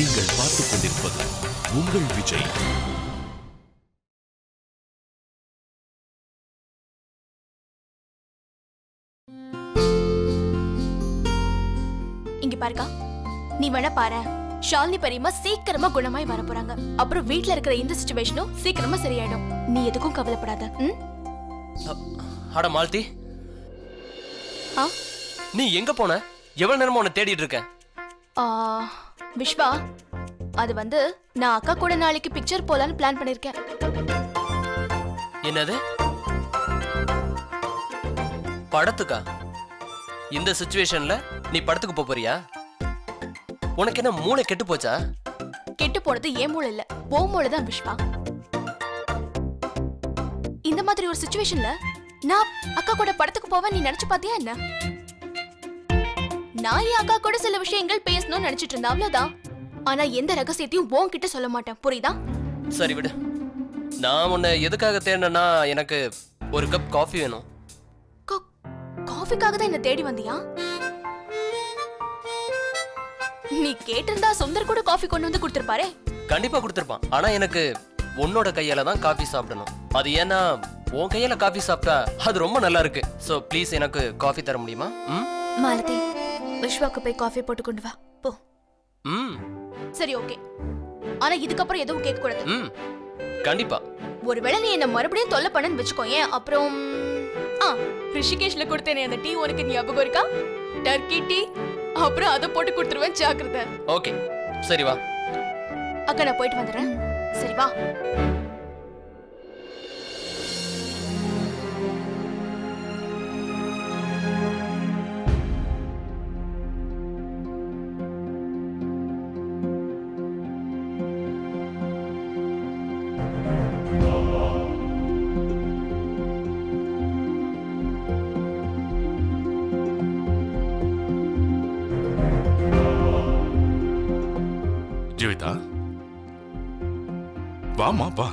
நீங்கள் பார்த்துக் கொண்டிருப்பது உங்கள் விஜய். இங்க பாருக்கா, நீ வேணா பாரு, ஷாலினி பெரியம்மா சீக்கிரமா குணமாய் வர போறாங்க. அப்புறம் வீட்ல இருக்கிற இந்த சிச்சுவேஷனும் சீக்கிரமா சரியாயிடும். நீ எதுக்கும் கவலைப்படாத. அட மால்தி, நீ எங்க போன? எவ்வளவு நேரமா உன்னை தேடிட்டு இருக்கேன். விஸ்வா, அது வந்து நான் அக்கா கூட நாளைக்கு பிக்சர் போலான்னு பிளான் பண்ணிருக்கேன். என்னது? படத்துக்கா? இந்த சிச்சுவேஷன்ல நீ படத்துக்கு போறியா? உனக்கு என்ன மூளை கெட்டு போச்சா? கெட்டு போனது ஏன் மூளை இல்ல, ஓ மூளை தான் விஸ்வா. இந்த மாதிரி ஒரு சிச்சுவேஷன்ல நான் அக்கா கூட படத்துக்கு போவேன் நீ நினைச்சு பாத்தியா என்ன? நான் என் அக்கா கூட சில விஷயங்கள் பேசணும்னு நினைச்சிட்டு இருந்தேன், அவ்வளவுதான். ஆனா எந்த ரகசியத்தையும் உன்கிட்ட சொல்ல மாட்டேன், புரியுதா? சரி விடு. நான் உன்னை எதுக்காக தேடினா, எனக்கு ஒரு கப் காஃபி வேணும். காஃபிக்காக தான் என்ன தேடி வந்தியா? நீ கேட்டிருந்தா சுந்தர் கூட காஃபி கொண்டு வந்து கொடுத்திருப்பாரே. கண்டிப்பா கொடுத்திருப்பான். ஆனா எனக்கு உன்னோட கையால தான் காஃபி சாப்பிடணும். அது ஏன்னா உன் கையால காஃபி சாப்பிட்டா அது ரொம்ப நல்லா இருக்கு. சோ ப்ளீஸ் எனக்கு காஃபி தர முடியுமா? மாலதி, விஸ்வாக்கு போய் காஃபி போட்டு கொண்டு வா போ. சரி, ஓகே. ஆனா இதுக்கப்புறம் எதுவும் கேட்க கூடாது. கண்டிப்பா. ஒருவேளை நீ என்ன மறுபடியும் தொல்லை பண்ணன்னு வெச்சுக்கோயே, அப்புறம் ரிஷிகேஷ்ல கொடுத்தேனே அந்த டீ உனக்கு ஞாபகம் இருக்கா? Turkey tea. அப்புறம் அதை போட்டு கொடுத்துருவேன், ஜாக்கிரதை. ஓகே, சரி வா. அக்கா நான் போயிட்டு வந்துடுறேன். சரி வா. ஜீவிதா, வாமா வா,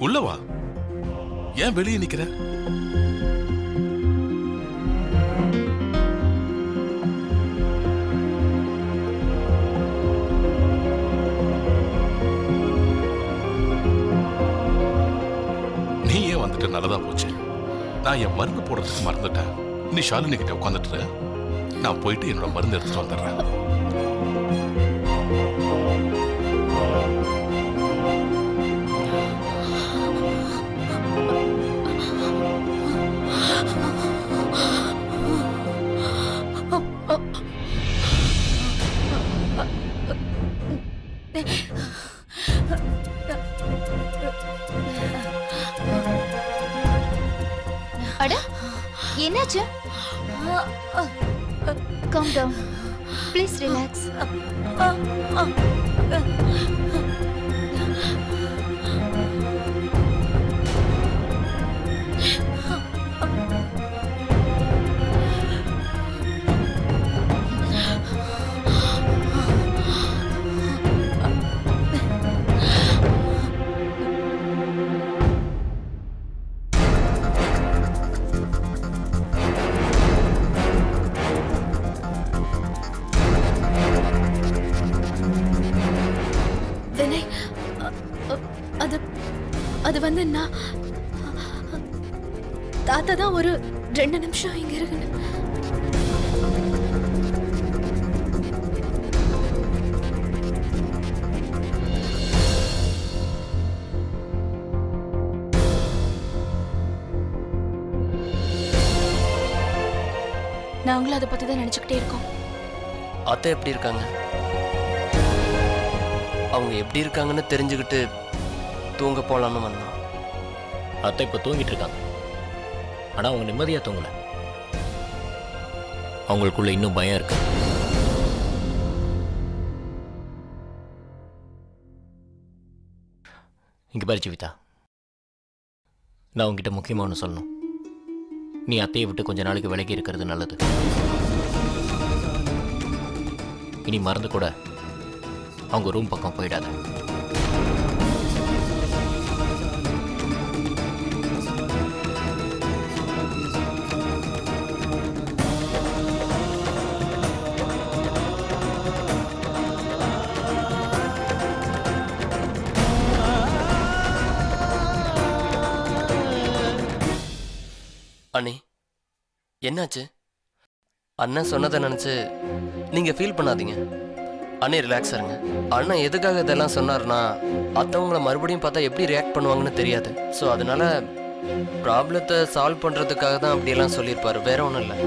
உள்ள வா. ஏன் வெளியே நிக்கிற? நீ ஏன் வந்துட்டு நல்லதா போச்சு. நான் என் மருந்து போடுறதுக்கு மறந்துட்டேன். நீ ஷாலினி கிட்ட உட்காந்துட்டு, நான் போயிட்டு என்னோட மருந்து எடுத்துட்டு வந்துடுறேன். அட, என்னாச்சு? Calm down. Please relax. அது வந்து நான் தாத்தா தான் ஒரு 2 நிமிஷம் இங்க இருக்கணும். நாங்களும் அதை பத்தி தான் நினைச்சுக்கிட்டே இருக்கோம். அத்தை எப்படி இருக்காங்க? அவங்க எப்படி இருக்காங்கன்னு தெரிஞ்சுக்கிட்டு தூங்க போலான்னு வந்தான். அத்தை இப்போ தூங்கிட்டு இருக்காங்க. ஆனால் அவங்க நிம்மதியாக தூங்கலை. அவங்களுக்குள்ள இன்னும் பயம் இருக்கு. இங்கே பாரு ஜீவிதா, நான் உங்ககிட்ட முக்கியமாக ஒன்று சொல்லணும். நீ அத்தையை விட்டு கொஞ்ச நாளைக்கு விலகி இருக்கிறது நல்லது. இனி மறந்து கூட அவங்க ரூம் பக்கம் போயிடாத. என்னாச்சு? அண்ணன் சொன்னதை நினைச்சு நீங்க ஃபீல் பண்ணாதீங்க. அண்ணே ரிலாக்ஸ் இருங்க. அண்ணன் எதுக்காக இதெல்லாம் சொன்னார்னா மற்றவங்கள மறுபடியும் பார்த்தா எப்படி ரியாக்ட் பண்ணுவாங்கன்னு தெரியாது. ஸோ அதனால ப்ராப்ளத்தை சால்வ் பண்றதுக்காக தான் அப்படியெல்லாம் சொல்லியிருப்பாரு, வேற ஒன்றும் இல்லை.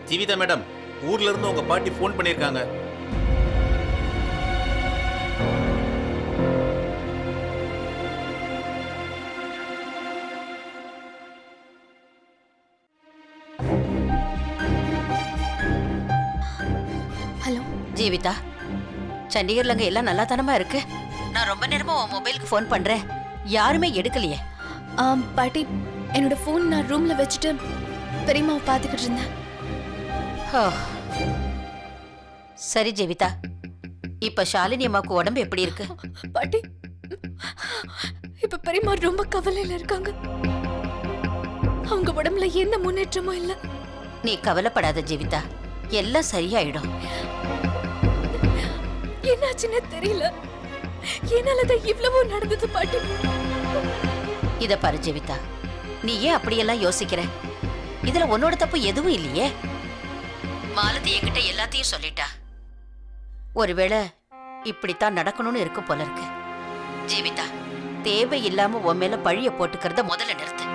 ஜீவிதா மேடம், ஊர்ல இருந்து உங்க பாட்டி ஃபோன் பண்ணியிருக்காங்க. ஹலோ ஜீவிதா, சண்டிகர்ல அங்க எல்லாம் நல்லா தனமா இருக்கு. நான் ரொம்ப நேரமா உன் மொபைலுக்கு ஃபோன் பண்றேன், யாருமே எடுக்கலையே. பாட்டி, என்னோட ஃபோன் நான் ரூம்ல வச்சுட்டு பெரியம்மாவை பார்த்துக்கிட்டு இருந்தேன். சரி ஜீவிதா, இப்ப ஷாலினி அம்மாவுக்கு உடம்பு எப்படி இருக்கு? பாட்டி, இப்ப பெரியம்மா ரொம்ப கவலையில இருக்காங்க. அவங்க உடம்புல எந்த முன்னேற்றமும் இல்ல. நீ கவலைப்படாத ஜீவிதா, எல்லாம் சரியாயிடும். என்னாச்சுன்னு தெரியல, என்னாலதான் இவ்வளவோ நடந்தது பாட்டி. இத பாரு ஜீவிதா, நீ ஏன் அப்படியெல்லாம் யோசிக்கிற? இதுல உன்னோட தப்பு எதுவும் இல்லையே. மாலதி என்கிட்ட எல்லாத்தையும் சொல்லிட்டா. ஒருவேளை இப்படித்தான் நடக்கணும்னு இருக்கு போல இருக்கு. ஜீவிதா, தேவையில்லாம உன் மேல பழிய போட்டுக்கிறத முதல்ல நிறுத்து.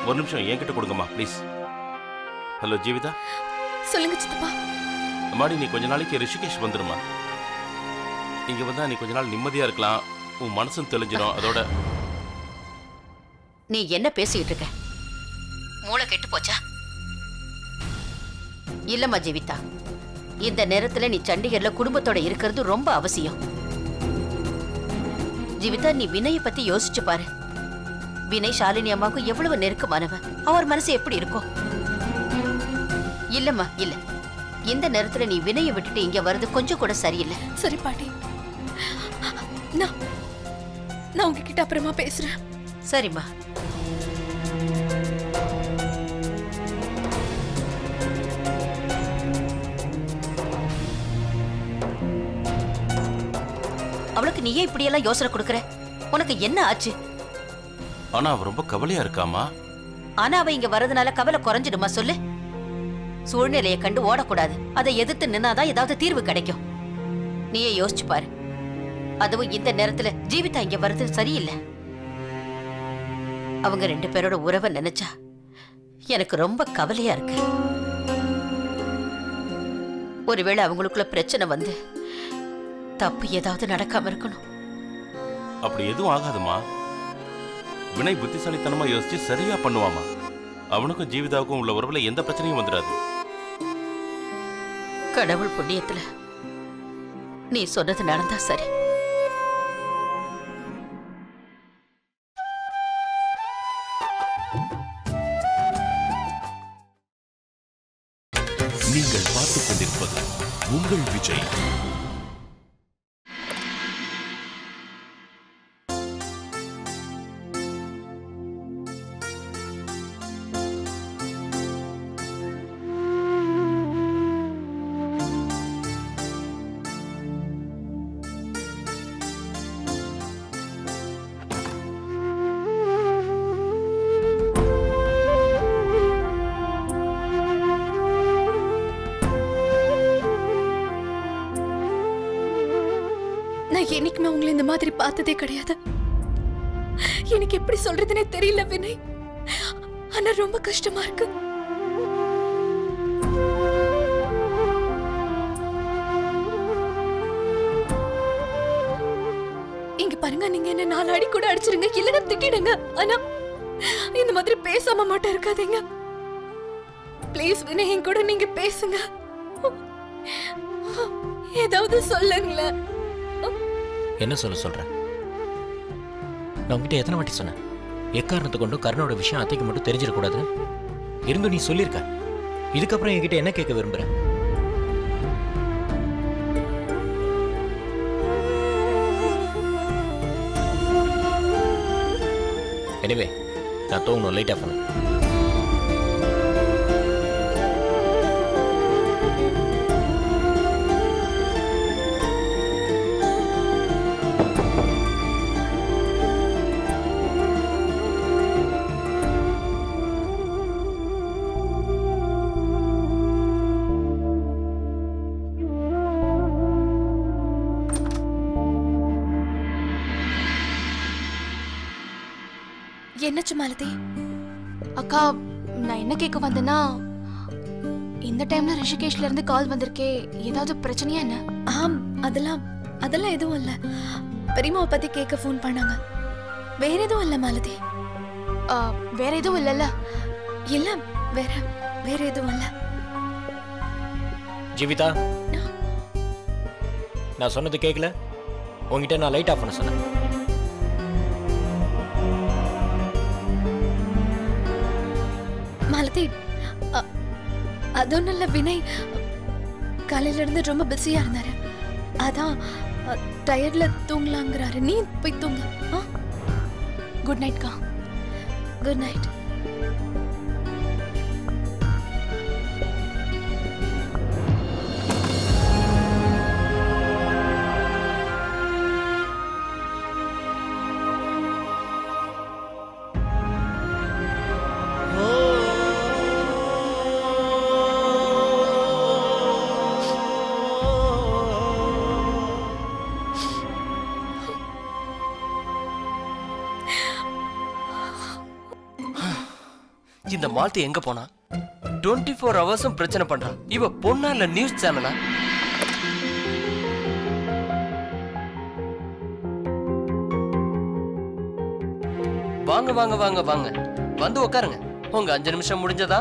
ஒரு நிமிஷம் என்கிட்ட கொடுங்கம்மா ப்ளீஸ். ஹலோ ஜீவிதா. சொல்லுங்க சித்தப்பா. அம்மாடி, நீ கொஞ்ச நாளைக்கு ரிஷிகேஷ் வந்துடுமா. இங்க வந்தா நீ கொஞ்ச நாள் நிம்மதியா இருக்கலாம், உன் மனசும் தெளிஞ்சிடும். அதோட நீ என்ன பேசிக்கிட்டு இருக்க? மூளை கெட்டு போச்சா? இல்லம்மா ஜீவிதா, இந்த நேரத்துல நீ சண்டிகர்ல குடும்பத்தோட இருக்கிறது ரொம்ப அவசியம். ஜீவிதா, நீ வினயை பத்தி யோசிச்சு பாரு. வினய் ஷாலினி அம்மாவுக்கு எவ்வளவு நெருக்கமானவன். அவர் மனசு எப்படி இருக்கும்? இல்லம்மா இல்ல, இந்த நேரத்துல நீ வினயை விட்டுட்டு இங்க வர்றது கொஞ்சம் கூட சரியில்லை. சரி பாட்டி, நான் உங்ககிட்ட அப்புறமா பேசுறேன். சரிம்மா. அவளுக்கு நீயே இப்படியெல்லாம் யோசனை கொடுக்கற? உனக்கு என்ன ஆச்சு? ஆனா அவ ரொம்ப கவலையா இருக்காமா. ஆனா அவ இங்க வரதுனால கவலை குறைஞ்சிடுமா சொல்லு? சூழ்நிலையை கண்டு ஓடக்கூடாது, அதை எதிர்த்து நின்னாதான் ஏதாவது தீர்வு கிடைக்கும். நீயே யோசிச்சு பாரு. அதுவும் இந்த நேரத்துல ஜீவிதா இங்க வர்றது சரியில்லை. அவங்க 2 பேரோட உறவை நினைச்சா எனக்கு ரொம்ப கவலையா இருக்கு. ஒருவேளை அவங்களுக்குள்ள பிரச்சனை வந்து தப்பு ஏதாவது நடக்காம இருக்கணும். அப்படி எதுவும் ஆகாதுமா. வினய் புத்திசாலித்தனமா யோசிச்சு சரியா பண்ணுவாமா. அவனுக்கும் ஜீவிதாவுக்கும் உள்ள உறவுல எந்த பிரச்சனையும் வந்துடாது. கடவுள் புண்ணியத்துல நீ சொன்னது நடந்தா சரி. நீங்கள் பார்த்துக் கொண்டிருப்பது உங்கள் விஜய். நான் என்னைக்குமே உங்களை இந்த மாதிரி பார்த்ததே கிடையாது. எனக்கு எப்படி சொல்றதுனே தெரியல வினய். ஆனா ரொம்ப கஷ்டமா இருக்கு. இங்க பாருங்க, நீங்க என்ன 4 அடி கூட அடிச்சிருங்க, இல்லைன்னா திட்டிடுங்க. ஆனா இந்த மாதிரி பேசாம மட்டும் இருக்காதீங்க. ப்ளீஸ் வினய், என் கூட நீங்க பேசுங்க. ஏதாவது சொல்லுங்களேன். என்ன சொல்ற? நான் உங்ககிட்ட எத்தனை வாட்டி சொன்னேன், எக்காரணத்தை கொண்டும் கர்ணோட விஷயம் அத்தைக்கு மட்டும் தெரிஞ்சிடக்கூடாதுன்னு. இருந்தும் நீ சொல்லியிருக்க. இதுக்கப்புறம் என்கிட்ட என்ன கேட்க விரும்புற? எனிவே, நான் தூங்கணும், லைட் ஆஃப் பண்ணு. என்னச்சு மாலதி? அக்கா, நான் என்ன கேட்க வந்தேன்னா, இந்த டைம்ல ரிஷிகேஷ்ல இருந்து கால் வந்திருக்கே, ஏதாவது பிரச்சனையா என்ன? ஆம், அதெல்லாம் எதுவும் இல்ல. பெரியம்மாவை பத்தி கேட்க ஃபோன் பண்ணாங்க. வேற எதுவும் இல்ல மாலதி. வேற எதுவும் இல்லல்ல? இல்ல, வேற எதுவும் இல்ல. ஜீவிதா, நான் சொன்னது கேட்கல? உங்ககிட்ட நான் லைட் ஆஃப் பண்ண சொன்னேன். மாலதி, அது ஒன்றும் இல்லை. வினய் காலையில இருந்து ரொம்ப பிஸியா இருந்தாரு. அதான் டயர்ட்ல தூங்கலாங்கிறாரு. நீ போய் தூங்க. குட் நைட் கா. Good night. இந்த மால்தி எங்க போனா? 24 ஹவர்ஸும் பிரச்சனை பண்றா. இவ பொண்ணா இல்ல நியூஸ் சேனலா? வாங்க வாங்க வாங்க வாங்க, வந்து உட்காருங்க. உங்க 5 நிமிஷம் முடிஞ்சதா?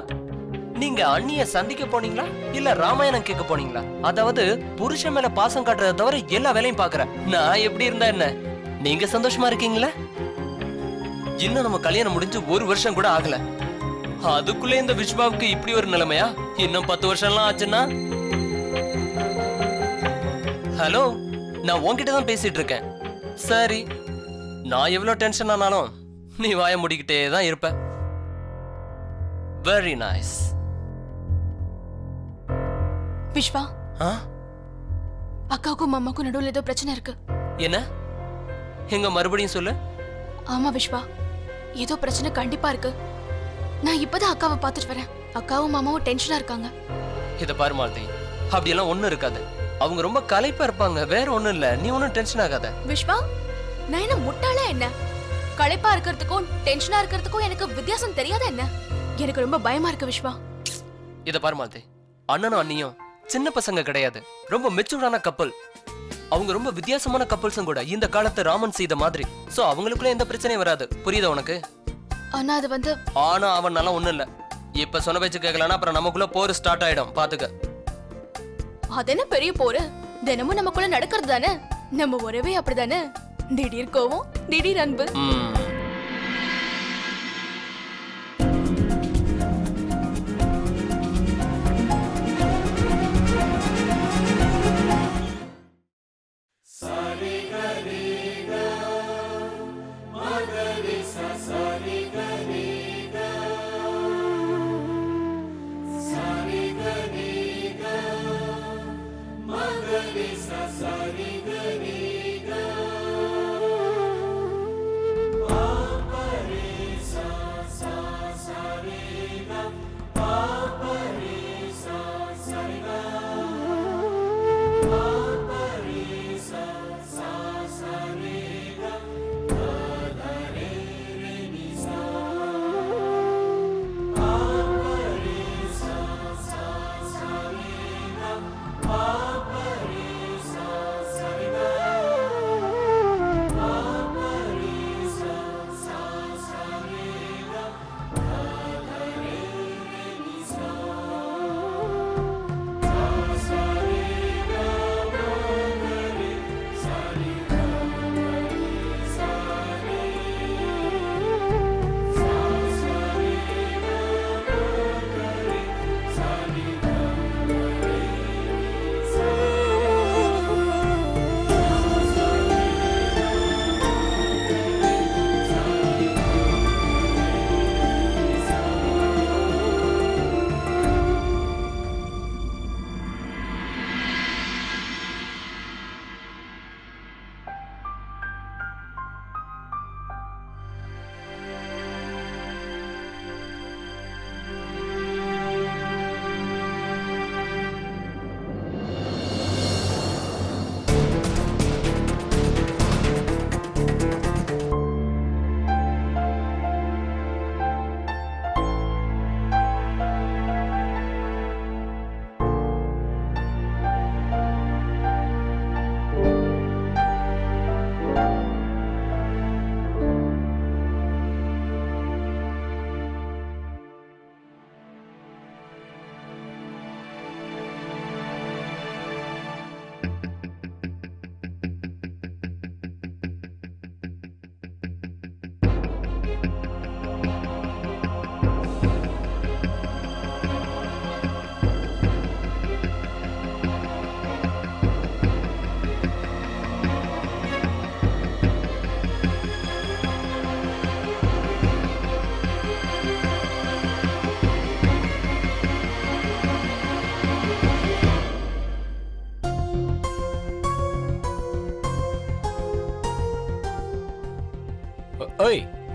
நீங்க அண்ணிய சந்திக்க போனீங்களா இல்ல ராமாயணம் கேட்க போனீங்களா? அதாவது புருஷன் மேல பாசம் காட்டுறத தவிர எல்லா வேலையும் பாக்குறேன். நான் எப்படி இருந்தா என்ன, நீங்க சந்தோஷமா இருக்கீங்களா? இன்னும் நம்ம கல்யாணம் முடிஞ்சு 1 வருஷம் கூட ஆகல, அதுக்குள்ளே இந்த விஷ்வாவுக்கு இப்படி ஒரு நிலைமையா? இன்னும் 10 வருஷம்லாம் ஆச்சுன்னா? ஹலோ, நான் உன்கிட்ட தான் பேசிட்டு இருக்கேன். சரி, நான் எவ்வளவு டென்ஷன் ஆனாலும் நீ வாய முடிக்கிட்டே தான் இருப்ப. Very nice. விஷ்வா, அக்காவுக்கும் மாமாக்கும் நடுவில் ஏதோ பிரச்சனை இருக்கு. என்ன? எங்க மறுபடியும் சொல்லு. ஆமா விஷ்வா, ஏதோ பிரச்சனை கண்டிப்பா இருக்கு. நான் இப்பதான் அக்காவை பார்த்துட்டு வரேன். அக்காவும் மாமாவும் டென்ஷனா இருக்காங்க. இத பாரு மாலதி, அப்படியெல்லாம் ஒண்ணும் இருக்காது. அவங்க ரொம்ப களைப்பா இருப்பாங்க, வேற ஒண்ணும் இல்ல. நீ ஒன்னும் டென்ஷன் ஆகாத. விஷ்வா, நான் என்ன முட்டாளா என்ன? களைப்பா இருக்கிறதுக்கும் டென்ஷனா இருக்கிறதுக்கும் எனக்கு வித்தியாசம் தெரியாத என்ன? எனக்கு ரொம்ப பயமா இருக்கு விஷ்வா. இத பாரு மாலதி, அண்ணனும் அண்ணியும் சின்ன பசங்க கிடையாது, ரொம்ப மெச்சூர்டான கப்பல். அவங்க ரொம்ப வித்தியாசமான கப்பல்ஸும் கூட, இந்த காலத்து ராமன் சீதை மாதிரி. சோ அவங்களுக்குள்ள எந்த பிரச்சனையும் வராது. புரியுதா உனக்கு? ஆனா அது வந்து ஆனா அவன் நல்லா ஒண்ணும் இல்ல. இப்ப சொன்ன பேச்சு கேட்கலன்னா அப்புறம் நமக்குள்ள போர் ஸ்டார்ட் ஆயிடும், பாத்துக்க. அது என்ன பெரிய போரு? தினமும் நமக்குள்ள நடக்கிறது தானே. நம்ம உறவே அப்படிதானே, திடீர் கோவம், திடீர் அன்பு.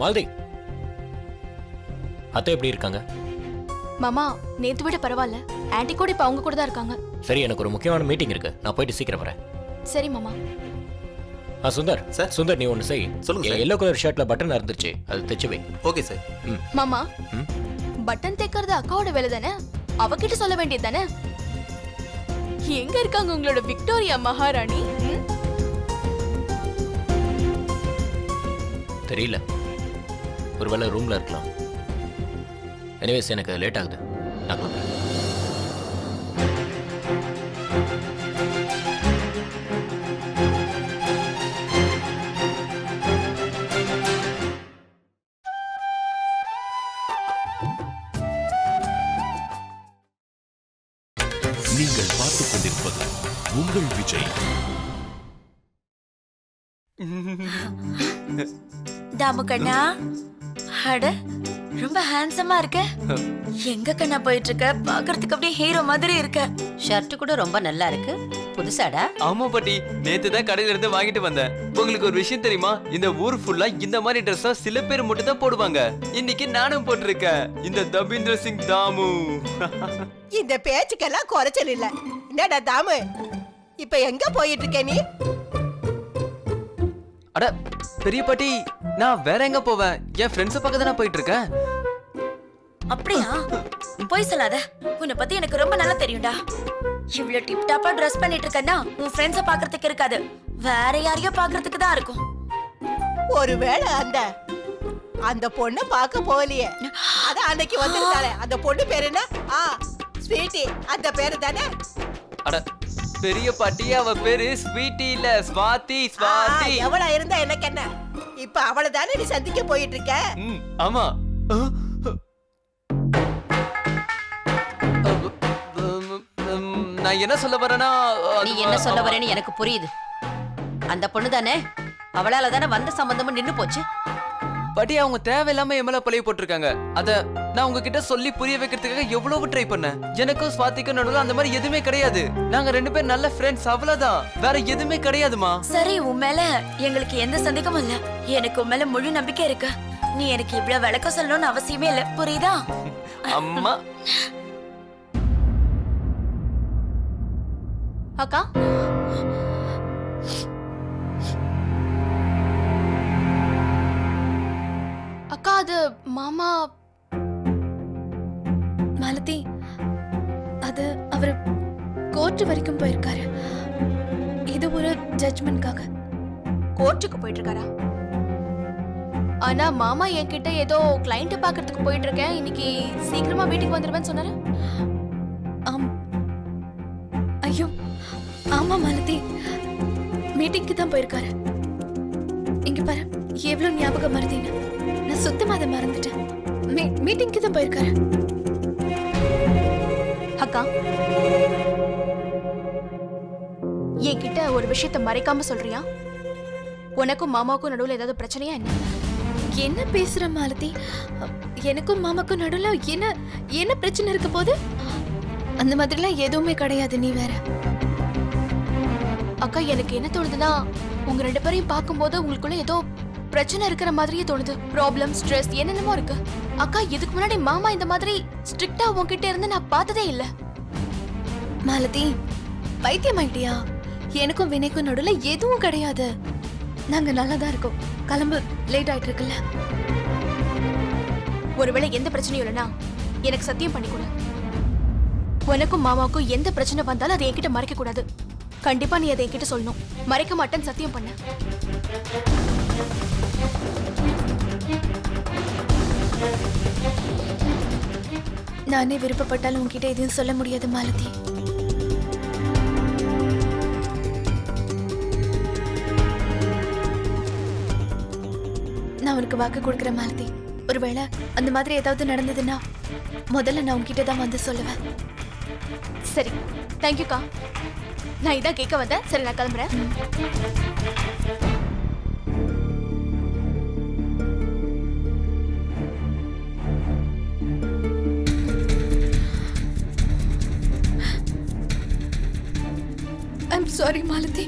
மாலதி, அத்தை எப்படி இருக்காங்க? மாமா நேத்து விட பரவாயில்ல. ஆன்ட்டி கூட இப்ப அவங்க கூட தான் இருக்காங்க. சரி, எனக்கு ஒரு முக்கியமான மீட்டிங் இருக்கு, நான் போயிட்டு சீக்கிரம் வரேன். சரி மாமா. சுந்தர் சார். சுந்தர், நீ ஒன்று செய். சொல்லுங்க சார். எல்லோ கலர் ஷர்ட்ல பட்டன் இருந்துச்சு, அது தைச்சு வை. Okay sir. மாமா ம். பட்டன் தைக்கிறது அக்காவோட வேலை தானே, அவகிட்ட சொல்ல வேண்டியது தானே. எங்க இருக்காங்க உங்களோட விக்டோரியா மகாராணி? தெரியல, ஒருவேளை ரூம்ல இருக்கலாம். எனிவேஸ், எனக்கு லேட் ஆகுது, நான் கிளம்புறேன். நீங்கள் பார்த்துக் கொண்டிருப்பது உங்கள் விஜய். தாமு கண்ணா, அட ரொம்ப ஹேண்ட்ஸமா இருக்க. எங்க கண்ணா போயிட்டு இருக்க? பாக்குறதுக்கு அப்படியே ஹீரோ மாதிரி இருக்க. ஷர்ட் கூட ரொம்ப நல்லா இருக்கு. புதுசாடா? ஆமா பாட்டி, நேத்து தான் கடையில இருந்து வாங்கிட்டு வந்தேன். உங்களுக்கு ஒரு விஷயம் தெரியுமா? இந்த ஊர் ஃபுல்லா இந்த மாதிரி ட்ரெஸ் சில பேர் மட்டும் தான் போடுவாங்க. இன்னைக்கு நானும் போட்டிருக்கேன். இந்த தபீந்திர சிங் தாமு. இந்த பேச்சுக்கெல்லாம் குறைச்சல் இல்ல. என்னடா தாமு, இப்ப எங்க போயிட்டு இருக்க நீ? அட பெரிய பாட்டி, நான் வேற எங்க போவேன்? என் ஃப்ரெண்ட்ஸை பார்க்க தானே போயிட்டு இருக்கேன். அப்படியா? போய் சொல்லாத. உன்னை பத்தி எனக்கு ரொம்ப நல்லா தெரியும்டா. இவ்வளவு டிப் டாப்பா ட்ரெஸ் பண்ணிட்டு இருக்கன்னா உன் ஃப்ரெண்ட்ஸை பாக்குறதுக்கு இருக்காது, வேற யாரையோ பாக்குறதுக்கு தான் இருக்கும். ஒருவேளை அந்த பொண்ணை பார்க்க போகலையே, அதான் அன்னைக்கு வந்திருந்தாலே. அந்த பொண்ணு பேரு என்ன? ஸ்வீட்டி, அந்த பேரு தானே? அட பெரிய பாட்டி, அவ பேரு ஸ்வீட்டி இல்ல, ஸ்வாதி. ஸ்வாதி எவளா இருந்தா எனக்கு என்ன? இப்ப அவளை தானே நீ சந்திக்க போயிட்டு இருக்க? ஆமா. நான் என்ன சொல்ல வரேன்னா, நீ என்ன சொல்ல வரேன்னு எனக்கு புரியுது. அந்த பொண்ணு தானே, அவளால தானே வந்த சம்பந்தமும் நின்னு போச்சு. பாட்டி, அவங்க தேவையில்லாம என் மேல பழைய போட்டிருக்காங்க. அத நான் உங்ககிட்ட சொல்லி புரிய வைக்கிறதுக்காக எவ்வளவு ட்ரை பண்ணேன். எனக்கும் ஸ்வாதிக்கும் நடுவுல அந்த மாதிரி எதுவுமே கிடையாது. நாங்க 2 பேரும் நல்ல ஃப்ரெண்ட்ஸ், அவ்வளவுதான். வேற எதுவுமே கிடையாதுமா. சரி, உன் மேல எங்களுக்கு எந்த சந்தேகமும் இல்ல. எனக்கு உன் மேல முழு நம்பிக்கை இருக்கு. நீ எனக்கு இவ்வளவு விளக்கம் சொல்லணும்னு அவசியமே இல்ல, புரியுதா? அம்மா. அக்கா, அக்கா அது மாமா. மாலதி, அது அவர் கோர்ட் வரைக்கும் போயிருக்காரு. இது ஒரு ஜட்ஜ்மெண்ட்காக. கோர்ட்டுக்கு போயிட்டு இருக்காரா? ஆனா மாமா என்கிட்ட ஏதோ கிளைண்ட் பாக்குறதுக்கு போயிட்டு இருக்கேன், இன்னைக்கு சீக்கிரமா வீட்டுக்கு வந்துருவேன்னு சொன்னாரு. ஐயோ ஆமா மாலதி, மீட்டிங்க்கு தான் போயிருக்காரு. இங்க பாரு, எவ்வளவு ஞாபகம் மறதின்னு. நான் சுத்தமா அதை மறந்துட்டேன். மீட்டிங்க்கு தான் போயிருக்காரு. அக்கா, என்கிட்ட ஒரு விஷயத்த மறைக்காம சொல்றியா? உனக்கும் மாமாவுக்கும் நடுவுல ஏதாவது பிரச்சனையா என்ன? என்ன பேசுற மாலதி? எனக்கும் மாமாக்கும் நடுவுல என்ன பிரச்சனை இருக்க போது? அந்த மாதிரிலாம் எதுவுமே கிடையாது. நீ வேற. அக்கா, எனக்கு என்ன தோணுதுன்னா, உங்க 2 பேரையும் பார்க்கும்போது உங்களுக்குள்ள ஏதோ பிரச்சனை இருக்கிற மாதிரியே தோணுது. ப்ராப்ளம், ஸ்ட்ரெஸ், என்னென்னமோ இருக்கு. அக்கா, இதுக்கு முன்னாடி மாமா இந்த மாதிரி ஸ்ட்ரிக்ட்டா உன்கிட்ட இருந்து நான் பார்த்ததே இல்ல. மாலதி, பைத்தியம் ஆயிட்டியா? எனக்கும் வினைக்கும் நடுவுல எதுவும் கிடையாது. நாங்க நல்லா தான் இருக்கோம். கிளம்பு, லேட் ஆயிட்டு இருக்குல்ல. ஒருவேளை எந்த பிரச்சனையும் இல்லைன்னா எனக்கு சத்தியம் பண்ணி கொடு. உனக்கும் மாமாவுக்கும் எந்த பிரச்சனை வந்தாலும் அதை என்கிட்ட மறைக்க கூடாது. கண்டிப்பா நீ அதை என்கிட்ட சொல்லணும். மறைக்க மாட்டேன்னு சத்தியம் பண்ண. நானே விருப்பப்பட்டாலும் உன்கிட்ட எதையும் சொல்ல முடியாது மாலதி. நான் உனக்கு வாக்கு கொடுக்குறேன் மாலதி. ஒருவேளை அந்த மாதிரி ஏதாவது நடந்ததுன்னா முதல்ல நான் உன்கிட்ட தான் வந்து சொல்லுவேன். சரி, தேங்க்யூக்கா. நான் இதான் கேட்க வந்தேன். சரி, நான் கிளம்புறேன். I'm sorry Malathi.